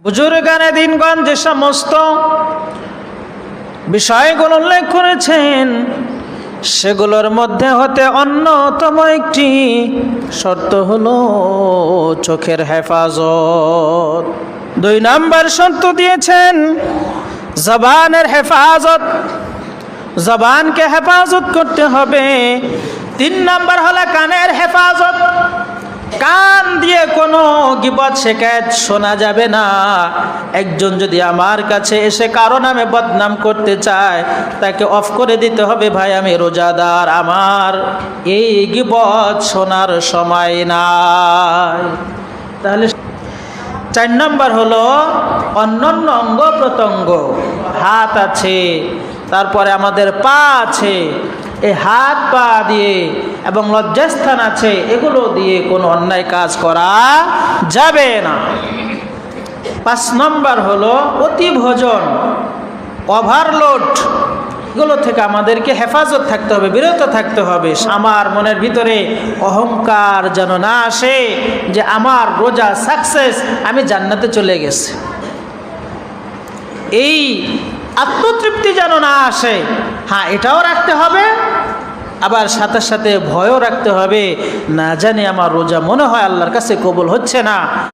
বুজুর্গানে দিনগণ যে সমস্ত বিষয়গুলো উল্লেখ করেছেন সেগুলোর মধ্যে হতে অন্যতম একটি শর্ত হলো চোখের হেফাজত। 2 নম্বর শর্ত দিয়েছেন জবানের হেফাজত, জবানকে হেফাজত করতে হবে। 3 নম্বর হলো কানের হেফাজত, কান দিয়ে কোনো গীবত শিকায়েত শোনা যাবে না। একজন যদি আমার কাছে এসে কারো নামে বদনাম করতে চায় তাকে অফ করে দিতে হবে, ভাই আমি রোজাদার, আমার এই গীবত শোনার সময় নাই। তাহলে 4 নম্বর হলো অন্যান্য অঙ্গ প্রত্যঙ্গ, হাত আছে, তারপরে আমাদের পা আছে, এই হাত পা দিয়ে এবং লজ্জাস্থান আছে, এগুলো দিয়ে কোনো অন্যায় কাজ করা যাবে না। 5 নম্বর হলো অতি ভোজন, ওভারলোড, এগুলো থেকে আমাদেরকে হেফাজত থাকতে হবে, বিরত থাকতে হবে। আমার মনের ভিতরে অহংকার যেন না আসে যে আমার রোজা সাকসেস, আমি জান্নাতে চলে গেছি, এই আত্মতৃপ্তি যেন না আসে। হ্যাঁ, এটাও রাখতে হবে, আবার সাথে সাথে ভয়ও রাখতে হবে, না জানি আমার রোজা মনে হয় আল্লাহর কাছে কবুল হচ্ছে না।